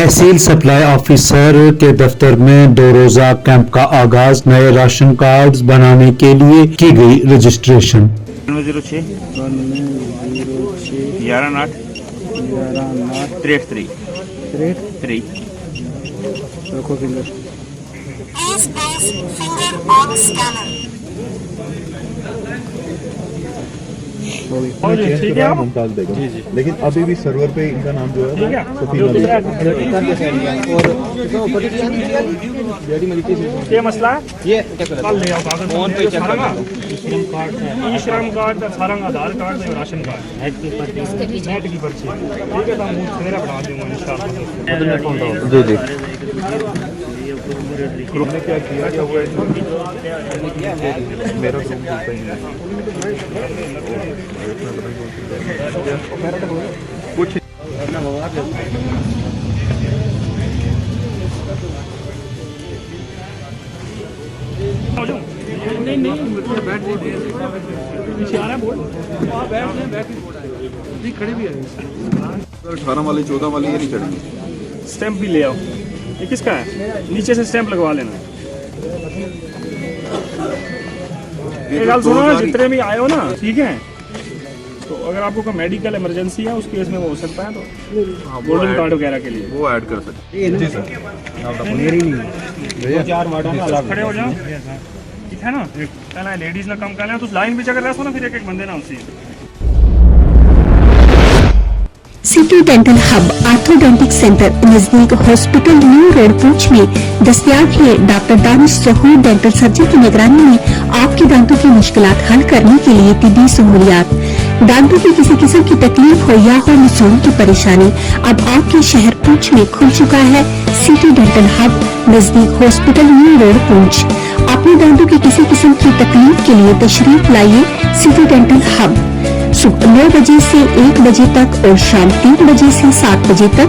तहसील supply officer के दफ्तर में 2 रोजा कैंप का आगाज। नए राशन कार्ड बनाने के लिए की गई रजिस्ट्रेशन। 06 11 8 3 रखो फिंगर। ठीक है मुमताज बेगम जी। लेकिन अभी भी सर्वर पे इनका नाम जो है ये मसला है, ये कल ले आओ कागज फोन पे चेक करना। ई श्रम कार्ड सारा आधार कार्ड और राशन कार्ड नेट की पर्ची ठीक है, तो हम सवेरे बढ़ा दूंगा इंशाल्लाह। जी जी। ग्रुप ने क्या किया क्या हुआ मेरा ग्रुप बोलता ही कुछ नहीं खड़े भी है 18 वाली 14 वाली ये नहीं चढ़ेंगे। स्टैंप भी ले आओ। ये किसका है? नीचे से स्टैंप लगवा लेना। एक बात सुनो, जितने भी आए हो ना, ठीक है, तो अगर आपको कोई मेडिकल इमरजेंसी है उस केस में वो हो सकता है, तो गोल्डन कार्ड वगैरह के लिए वो ऐड कर सकते हैं। जी सर। खड़े हो जाओ, ठीक है ना। पहले लेडीज ना कम कर लें, तो लाइन भी चल रहा है ना, फिर एक बंदे ना उसी। सिटी डेंटल हब आर्थोडोंटिक सेंटर नजदीक हॉस्पिटल न्यू रोड पूंछ में दस्तयाब है। डॉक्टर दानिश सहूर डेंटल सर्जन की निगरानी में आपके दांतों की मुश्किलात हल करने के लिए तिब्बी सहूलियात। दांतों की किसी किस्म की तकलीफ हो या हो नसून की परेशानी, अब आपके शहर पूंछ में खुल चुका है सिटी डेंटल हब नजदीक हॉस्पिटल न्यू रोड पूंछ। अपने दांतों की किसी किस्म की तकलीफ के लिए तशरीफ लाइए सिटी डेंटल हब। सुबह 9 बजे से 1 बजे तक और शाम 3 बजे से 7 बजे तक,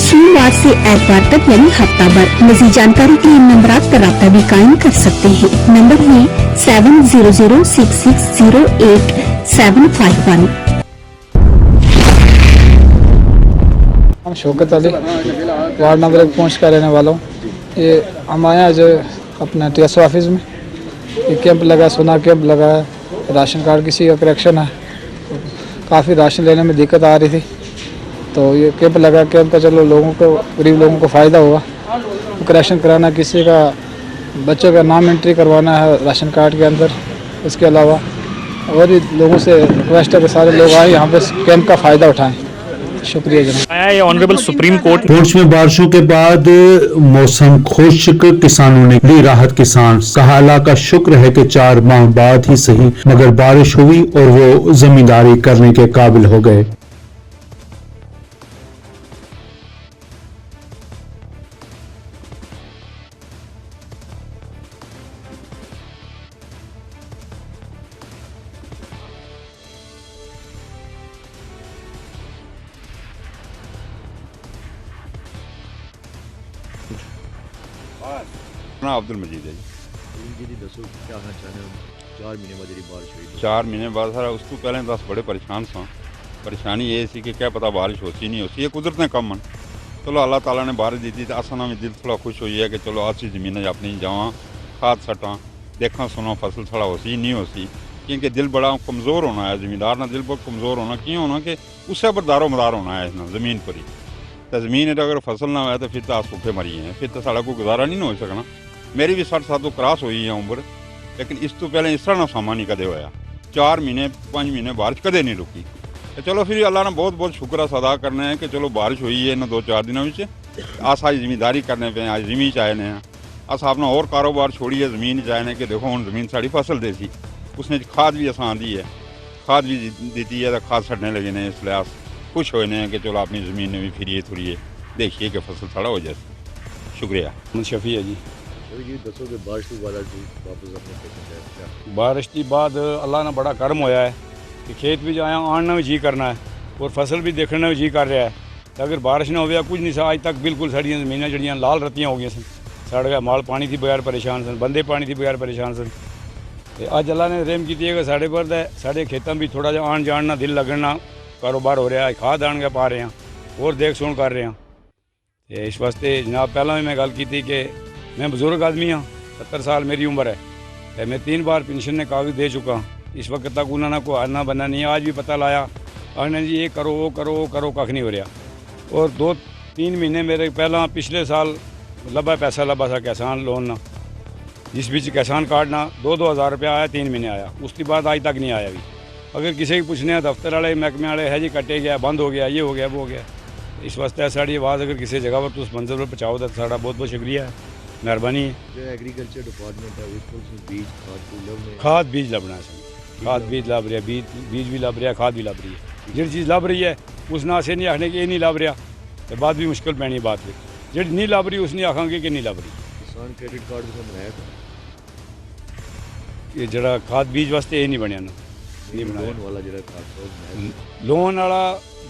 सोमवार से एतवार तक यानी हफ्ता भर। मजीद जानकारी के लिए इन नंबर पर राब्ता भी कायम कर सकते हैं। नंबर है 7006608751। हम शौकत अली वार्ड नंबर 1 पहुँच का रहने वाला हूँ। ये हम आए जो अपना TSO ऑफिस में ये कैंप लगा, सोना कैंप लगा है। राशन कार्ड किसी का करेक्शन है, काफ़ी राशन लेने में दिक्कत आ रही थी, तो ये कैंप लगा। कैंप का चलो लोगों को, गरीब लोगों को फ़ायदा होगा। करेक्शन कराना, किसी का बच्चों का नाम एंट्री करवाना है राशन कार्ड के अंदर। इसके अलावा और भी लोगों से रिक्वेस्ट है कि सारे लोग आए यहाँ पे कैंप का फ़ायदा उठाएँ। शुक्रिया जनाब। ऑनरेबल सुप्रीम कोर्ट पूंछ में बारिशों के बाद मौसम खुश्क, किसानों ने ली राहत। किसान कहा अल्लाह का शुक्र है कि 4 माह बाद ही सही मगर बारिश हुई और वो जमींदारी करने के काबिल हो गए। अब्दुल मजीद है जी। दसो क्या कहना चाहते हैं? 4 महीने बाद बारिश हुई, 4 महीने बाद सर उस तो पहले बस बड़े परेशान सा। परेशानी ये सी कि क्या पता बारिश होती नहीं होती, ये कुदरत ने कम चलो अल्लाह ताला ने बारिश दी थी, तो असा भी दिल थोड़ा खुश हुई है कि चलो अच्छी ज़मीन अपनी जावा खाद सटा देखा सुना फसल थोड़ा होती नहीं होती, क्योंकि दिल बड़ा कमज़ोर होना है। ज़मींदार ना दिल बहुत कमज़ोर होना क्यों होना कि उससे पर दारो मदार होना है ना ज़मीन पर ही। तो ज़मीन अगर फसल ना हो तो फिर तो अस भुखे मरी हैं, फिर तो साढ़ा कोई गुजारा नहीं हो सकना। मेरी भी 60 साल तो क्रॉस हुई है उम्र, लेकिन इस तो पहले इस तरह ना सामा नहीं कदे होया। 4 महीने 5 महीने बारिश कदे नहीं रुकी। तो चलो फिर अल्लाह ने बहुत बहुत शुक्र अदा करना है कि चलो बारिश हुई है ना 2-4 दिनों में। अस आज जिमीदारी करने पे आज जमीन चाहने हैं, अस अपना और कारोबार छोड़िए ज़मीन चाहने कि देखो हम ज़मीन साड़ी फसल देती, उसने खाद भी आसान दी है, खाद भी देती है, तो खाद सड़ने लगे ने, इसलिए अस खुश होने हैं कि चलो अपनी ज़मीन में भी फिरिए थोड़िए देखिए कि फसल थोड़ा हो जाए। शुक्रिया। शफी है जी। दसो कि बारिश के बाद वापस अपने बारिश के बाद अल्लाह ने बड़ा करम होया है कि खेत भी जाया आना भी जी करना है और फसल भी देखने भी जी कर रहा है। तो अगर बारिश ना हो कुछ नहीं सा अज तक बिल्कुल साड़ियाँ जमीन जड़ियाँ लाल रत्तियाँ हो गई सन, सड़ गया माल, पानी थी बगैर परेशान सन, बंदे पानी थी बगैर परेशान सन। तो अज अल्लाह ने रहम की है कि साढ़े पर साढ़े खेतों भी थोड़ा जहा आन जान ना दिल लगना कारोबार हो रहा है, खाद आन के पा रहे हैं और देख सुन कर रहे हैं। ਤੇ ਇਸ ਵਾਸਤੇ ਜਨਾਬ ਪਹਿਲਾਂ ਵੀ ਮੈਂ ਗੱਲ ਕੀਤੀ ਕਿ मैं बुजुर्ग आदमी हाँ, 70 साल मेरी उम्र है, तो मैं 3 बार पेंशन ने कागज़ दे चुका। इस वक्त तक उन्होंने कोई आना बना नहीं है। आज भी पता लाया उन्होंने जी ये करो वो करो वो करो, कख नहीं हो रहा। और 2-3 महीने मेरे पहला पिछले साल लब्भा पैसा लब्भा था किसान लोन ना, जिस बीच किसान कार्ड ना 2-2 हज़ार रुपया आया, 3 महीने आया, उसके बाद आज तक नहीं आया भी। अगर किसी को पूछने दफ्तर वाले महकमे वाले है जी कटे गया, बंद हो गया, ये हो गया, वो हो गया। इस वास्ते साड़ी आवाज़ अगर किसी जगह पर तो उस मंजिल पर पहुँचाओ तो साड़ा बहुत बहुत शुक्रिया है, मेहरबानी है। जो एग्रीकल्चर डिपार्टमेंट है उसको बीज खाद बीज लभना है, खाद बीज लभ रहा, बीज भी लभ रहा, खाद भी लभ रही है। जिहड़ी चीज़ लभ रही है उस ना से नहीं आखने कि ये नहीं लभ रहा, तो बात भी मुश्किल पैनी बात है। जिहड़ी नहीं लभ रही उस नहीं आखांगे कि नहीं लभ रही। किसान क्रेडिट कार्ड तो बनाया ये जरा खाद बीज वास्ते ये नहीं बनया ना, नहीं बनाया। लोन वाला जरा कार्ड लोन वाला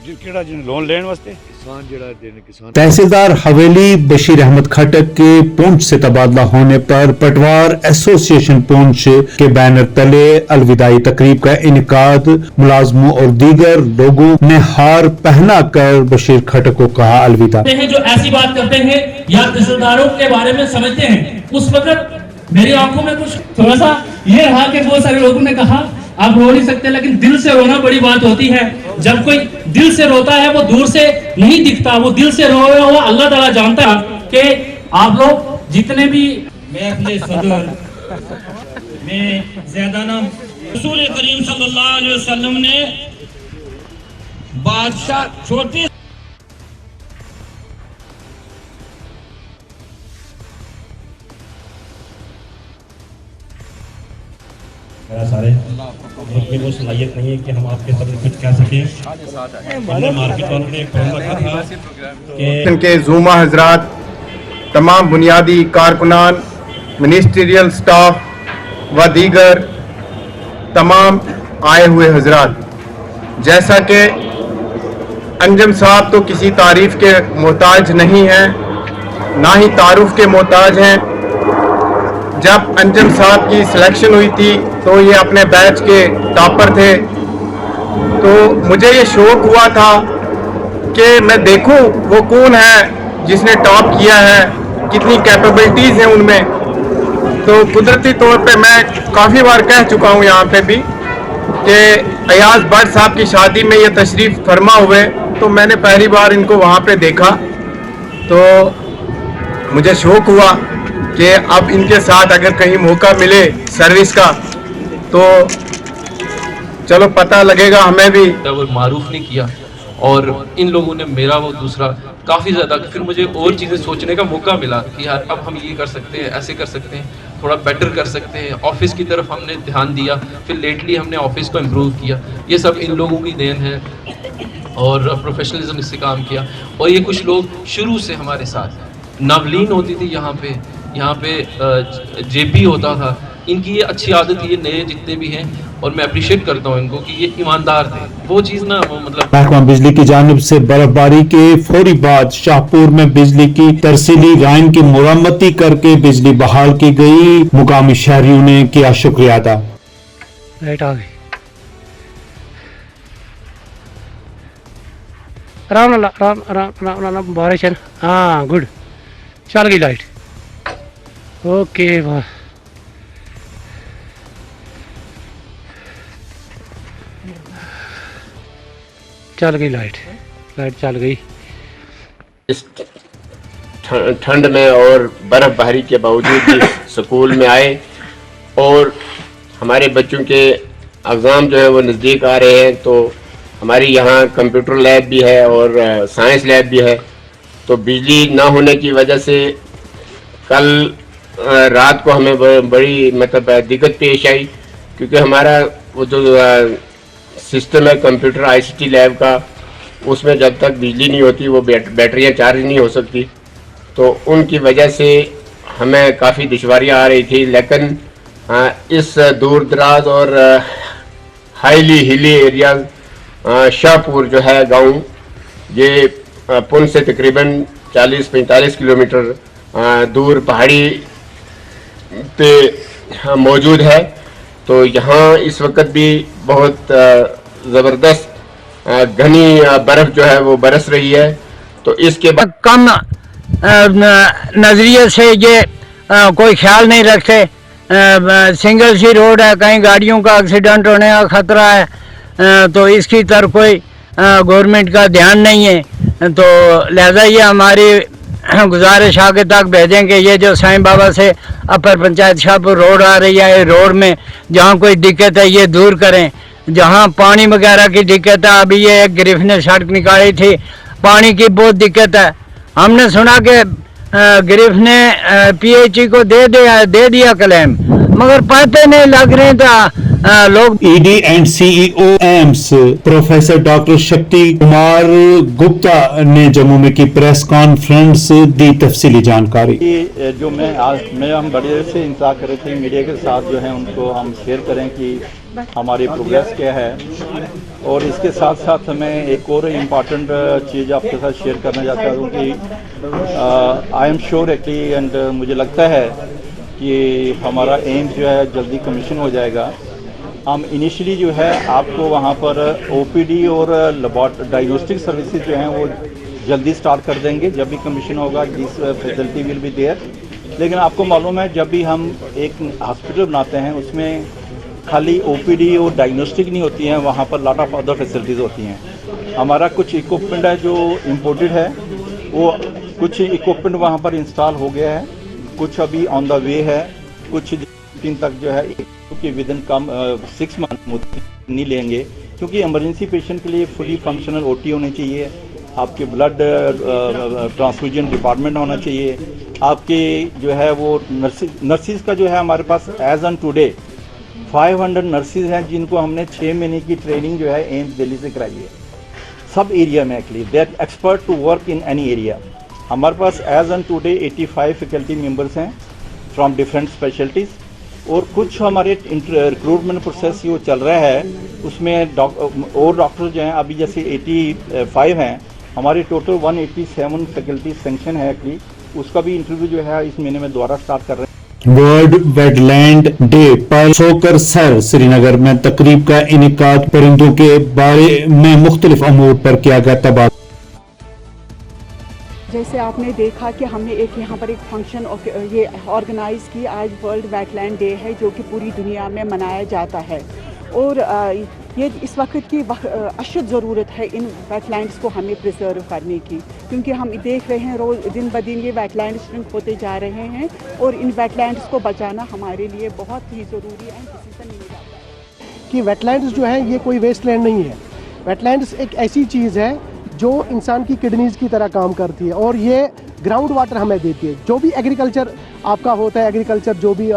किहड़ा लोन लेने वास्ते किसान जरा किसान तहसीलदार हवेली बशीर अहमद खटक के पुंछ से तबादला होने पर पटवार एसोसिएशन पुंछ के बैनर तले अलविदाई तकरीब का इनकाद, मुलाजमों और दीगर लोगों ने हार पहना कर बशीर खटक को कहा अलविदा। जो ऐसी बात करते हैं या तहसीलदारों के बारे में समझते हैं, उस वक्त मेरी आंखों में कुछ थोड़ा सा ये रहा कि बहुत सारे लोगों ने कहा आप रो नहीं सकते, लेकिन दिल से रोना बड़ी बात होती है। जब कोई दिल से रोता है वो दूर से नहीं दिखता, वो दिल से रोया हुआ अल्लाह ताला जानता है कि आप लोग जितने भी, मैं अपने सदर में ज्यादा नाम रसूल करीम सल्लल्लाहु अलैहि वसल्लम ने बादशाह छोटी सारे में वो सलाहियत नहीं है कि हम आपके सामने कुछ कह सकें। हमने मार्केट वालों ने रखा था कि के ज़ूमा हजरात, तमाम बुनियादी कारकुनान, मिनिस्ट्रियल स्टाफ व दीगर तमाम आए हुए हजरात, जैसा कि अंजम साहब तो किसी तारीफ़ के मोहताज नहीं हैं, ना ही तारुफ के मोहताज हैं। जब अंजम साहब की सिलेक्शन हुई थी तो ये अपने बैच के टॉपर थे, तो मुझे ये शौक़ हुआ था कि मैं देखूं वो कौन है जिसने टॉप किया है, कितनी कैपेबिलिटीज़ हैं उनमें। तो कुदरती तौर पे मैं काफ़ी बार कह चुका हूँ यहाँ पे भी कि अयाज भट्ट साहब की शादी में ये तशरीफ़ फरमा हुए, तो मैंने पहली बार इनको वहाँ पे देखा, तो मुझे शौक़ हुआ कि अब इनके साथ अगर कहीं मौका मिले सर्विस का तो चलो पता लगेगा हमें भी। वो मारूफ नहीं किया और इन लोगों ने मेरा वो दूसरा काफ़ी ज़्यादा, फिर मुझे और चीज़ें सोचने का मौका मिला कि यार अब हम ये कर सकते हैं, ऐसे कर सकते हैं, थोड़ा बेटर कर सकते हैं। ऑफिस की तरफ हमने ध्यान दिया, फिर लेटली हमने ऑफिस को इम्प्रूव किया। ये सब इन लोगों की देन है और प्रोफेशनलिज्म इससे काम किया। और ये कुछ लोग शुरू से हमारे साथ, नवलीन होती थी यहाँ पे जेपी होता था, इनकी ये अच्छी आदत, ये नए जितने भी हैं, और मैं अप्रिशिएट करता हूँ इनको कि ये ईमानदार थे। वो चीज़ ना वो मतलब महकमा बिजली की जानिब से बर्फबारी के फौरी बाद शाहपुर में बिजली की तरसीली लाइन की मुरम्मती करके बिजली बहाल की गई। मुकामी शहरियों ने किया शुक्रिया अदा। लाइट आ गई, आराम बारिश है, हाँ गुड, चल गई लाइट, ओके वाह। चल गई लाइट चल गई। इस ठंड में और बर्फबारी के बावजूद भी स्कूल में आए और हमारे बच्चों के एग्ज़ाम जो है वो नज़दीक आ रहे हैं, तो हमारी यहाँ कंप्यूटर लैब भी है और साइंस लैब भी है। तो बिजली ना होने की वजह से कल रात को हमें बड़ी मतलब दिक्कत पेश आई, क्योंकि हमारा वो जो सिस्टम है कंप्यूटर आईसीटी लैब का, उसमें जब तक बिजली नहीं होती वो बैटरियाँ चार्ज नहीं हो सकती, तो उनकी वजह से हमें काफ़ी दुश्वारियाँ आ रही थी। लेकिन इस दूर दराज और हाईली हिली एरियाज, शाहपुर जो है गांव, ये पुंछ से तकरीबन 40-45 किलोमीटर दूर पहाड़ी पे मौजूद है। तो यहाँ इस वक्त भी बहुत ज़बरदस्त घनी बर्फ़ जो है वो बरस रही है। तो इसके बाद कम नज़रिए से ये कोई ख्याल नहीं रखते। सिंगल सी रोड है, कहीं गाड़ियों का एक्सीडेंट होने का ख़तरा है, तो इसकी तरफ कोई गवर्नमेंट का ध्यान नहीं है। तो लिहाजा ये हमारी गुजारिश आगे तक भेजें कि ये जो साईं बाबा से अपर पंचायत शाहपुर रोड आ रही है, रोड में जहाँ कोई दिक्कत है ये दूर करें। जहाँ पानी वगैरह की दिक्कत है, अभी ये एक गिरफ्त ने सड़क निकाली थी, पानी की बहुत दिक्कत है। हमने सुना कि गिरफ्त ने PHE को दे दिया क्लेम, मगर पता नहीं लग रहे था लोग। ED and CEO AIIMS professor doctor Shakti Kumar Gupta ने जम्मू में की प्रेस कॉन्फ्रेंस दी तफसीली जानकारी। जो हम बड़ी देर से इंतजार कर रहे थे मीडिया के साथ जो है उनको हम शेयर करें कि हमारी प्रोग्रेस क्या है, और इसके साथ साथ हमें एक और इम्पॉर्टेंट चीज़ आपके साथ शेयर करना चाहता हूँ कि I am sure actually and मुझे लगता है कि हमारा एम्स जो है जल्दी कमीशन हो जाएगा। हम इनिशियली जो है आपको वहाँ पर OPD और डायग्नोस्टिक सर्विसेज जो हैं वो जल्दी स्टार्ट कर देंगे जब भी कमीशन होगा। This facility will be there. लेकिन आपको मालूम है जब भी हम एक हॉस्पिटल बनाते हैं उसमें खाली OPD और डायग्नोस्टिक नहीं होती हैं, वहाँ पर लॉट ऑफ अदर फैसिलिटीज़ होती हैं। हमारा कुछ इक्विपमेंट है जो इम्पोर्टेड है, वो कुछ इक्विपमेंट वहाँ पर इंस्टॉल हो गया है, कुछ अभी ऑन द वे है, कुछ दिन तक जो है कि विद इन कम 6 मंथ नहीं लेंगे, क्योंकि इमरजेंसी पेशेंट के लिए फुली फंक्शनल OT होनी चाहिए, आपके ब्लड ट्रांसफ्यूजन डिपार्टमेंट होना चाहिए, आपके जो है वो नर्सिस का जो है हमारे पास एज ऑन टुडे 500 नर्सिस हैं जिनको हमने 6 महीने की ट्रेनिंग जो है एम्स दिल्ली से कराई है सब एरिया में। Actually they are expert to work in any area. हमारे पास as on today 85 faculty members हैं फ्रॉम डिफरेंट स्पेशलिटीज़, और कुछ हमारे रिक्रूटमेंट प्रोसेस ये चल रहा है, उसमें और डॉक्टर जो हैं अभी जैसे 85 हैं, हमारे टोटल 187 फैकल्टी सेंक्शन है एक्चुअली, उसका भी इंटरव्यू जो है इस महीने में दोबारा स्टार्ट कर रहे हैं। वर्ल्ड वेटलैंड डे पर सोकर सर श्रीनगर में तकरीब का इनेकाद परिंदों के बारे में मुख्तलिफ अमूर पर किया गया तबादला। जैसे आपने देखा कि हमने एक यहाँ पर एक फंक्शन ये ऑर्गेनाइज़ की। आज वर्ल्ड वेटलैंड डे है जो कि पूरी दुनिया में मनाया जाता है, और ये इस वक्त की अशद ज़रूरत है इन वेटलैंड्स को हमें प्रिजर्व करने की, क्योंकि हम देख रहे हैं रोज़ दिन ब दिन ये वेटलैंड श्रिंक होते जा रहे हैं, और इन वेटलैंड्स को बचाना हमारे लिए बहुत ही ज़रूरी है। किसी से नहीं मिला कि वेटलैंड्स जो है ये कोई वेस्टलैंड नहीं है। वेटलैंड्स एक ऐसी चीज़ है जो इंसान की किडनीज़ की तरह काम करती है, और ये ग्राउंड वाटर हमें देती है। जो भी एग्रीकल्चर आपका होता है, एग्रीकल्चर जो भी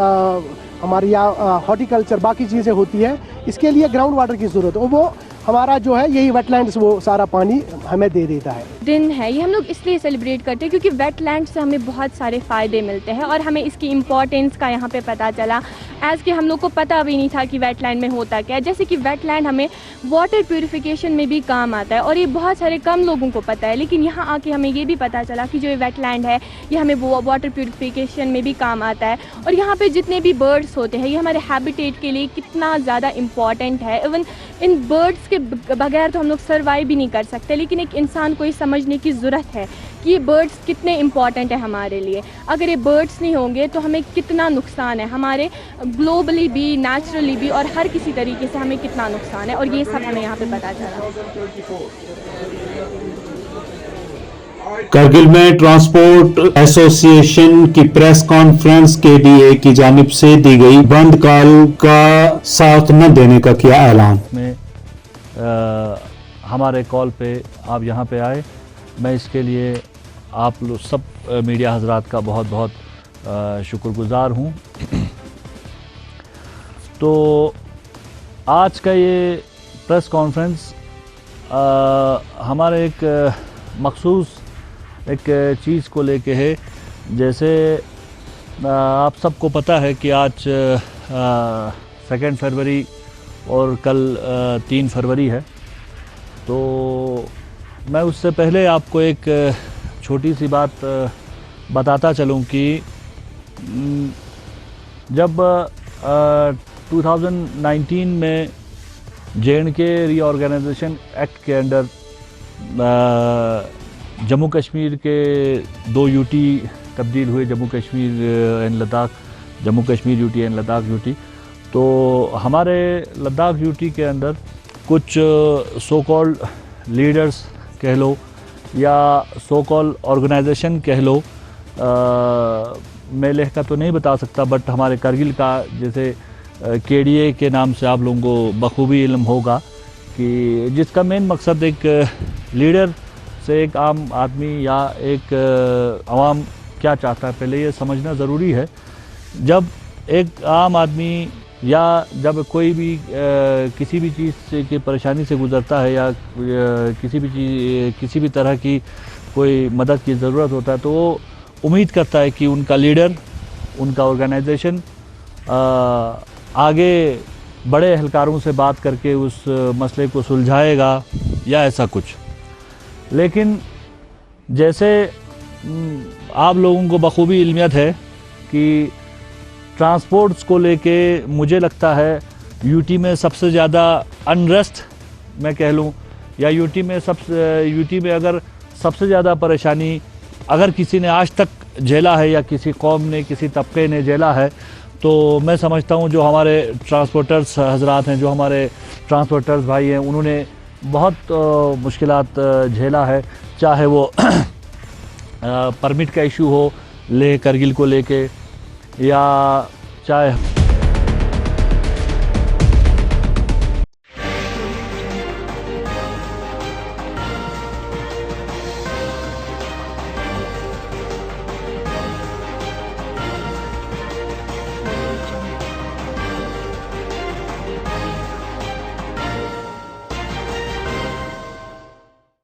हमारे यहाँ हॉर्टिकल्चर बाकी चीज़ें होती है, इसके लिए ग्राउंड वाटर की ज़रूरत है, और वो हमारा जो है यही वेटलैंड्स वो सारा पानी हमें दे देता है। दिन है ये हम लोग इसलिए सेलिब्रेट करते हैं क्योंकि वेटलैंड से हमें बहुत सारे फ़ायदे मिलते हैं, और हमें इसकी इम्पोर्टेंस का यहाँ पे पता चला, एज़ कि हम लोग को पता भी नहीं था कि वेटलैंड में होता क्या है। जैसे कि वेटलैंड हमें वाटर प्यूरिफिकेशन में भी काम आता है, और ये बहुत सारे कम लोगों को पता है, लेकिन यहाँ आके हमें ये भी पता चला कि जो ये वेटलैंड है ये हमें वाटर प्यूरिफिकेशन में भी काम आता है। और यहाँ पे जितने भी बर्ड्स होते हैं ये हमारे हैबिटेट के लिए कितना ज़्यादा इम्पॉर्टेंट है। इवन इन बर्ड्स के बगैर तो हम लोग सर्वाइव भी नहीं कर सकते, लेकिन एक इंसान को ये समझने की ज़रूरत है कि ये बर्ड्स कितने इम्पॉर्टेंट है हमारे लिए। अगर ये बर्ड्स नहीं होंगे तो हमें कितना नुकसान है, हमारे ग्लोबली भी, नेचुरली भी, और हर किसी तरीके से हमें कितना नुकसान है, और ये सब हमें यहाँ पे पता चला। करगिल में ट्रांसपोर्ट एसोसिएशन की प्रेस कॉन्फ्रेंस KDA की जानिब से दी गई बंद कॉल का साथ न देने का किया ऐलान। हमारे कॉल पे आप यहाँ पे आए, मैं इसके लिए आप लोग सब मीडिया हजरात का बहुत बहुत शुक्रगुजार हूँ। तो आज का ये प्रेस कॉन्फ्रेंस हमारे एक मखसूस एक चीज़ को लेके है। जैसे आप सबको पता है कि आज 2 फरवरी और कल 3 फरवरी है, तो मैं उससे पहले आपको एक छोटी सी बात बताता चलूं कि जब 2019 में J&K रीऑर्गेनाइजेशन एक्ट के अंडर जम्मू कश्मीर के 2 यूटी तब्दील हुए, Jammu Kashmir and Ladakh, Jammu Kashmir UT and Ladakh UT. तो हमारे लद्दाख यूटी के अंदर कुछ सो कॉल्ड लीडर्स कह लो या सो कॉल्ड ऑर्गेनाइजेशन कह लो, मैं लेह का तो नहीं बता सकता, बट हमारे करगिल का जैसे KDA के नाम से आप लोगों को बखूबी इल्म होगा कि जिसका मेन मकसद एक लीडर से एक आम आदमी या एक आवाम क्या चाहता है पहले ये समझना ज़रूरी है। जब एक आम आदमी या जब कोई भी किसी भी चीज़ की परेशानी से गुज़रता है या किसी भी तरह की कोई मदद की ज़रूरत होता है तो वो उम्मीद करता है कि उनका लीडर, उनका ऑर्गेनाइजेशन आगे बड़े एहलकारों से बात करके उस मसले को सुलझाएगा या ऐसा कुछ। लेकिन जैसे आप लोगों को बखूबी इल्मियत है कि ट्रांसपोर्ट्स को लेके मुझे लगता है यूटी में सबसे ज़्यादा अनरेस्ट मैं कह लूँ, या यूटी में अगर सबसे ज़्यादा परेशानी अगर किसी ने आज तक झेला है या किसी कौम ने, किसी तबके ने झेला है, तो मैं समझता हूँ जो हमारे ट्रांसपोर्टर्स हजरात हैं, जो हमारे ट्रांसपोर्टर्स भाई हैं, उन्होंने बहुत मुश्किलात झेला है। चाहे वो परमिट का इशू हो लेह करगिल को लेके, या चाहे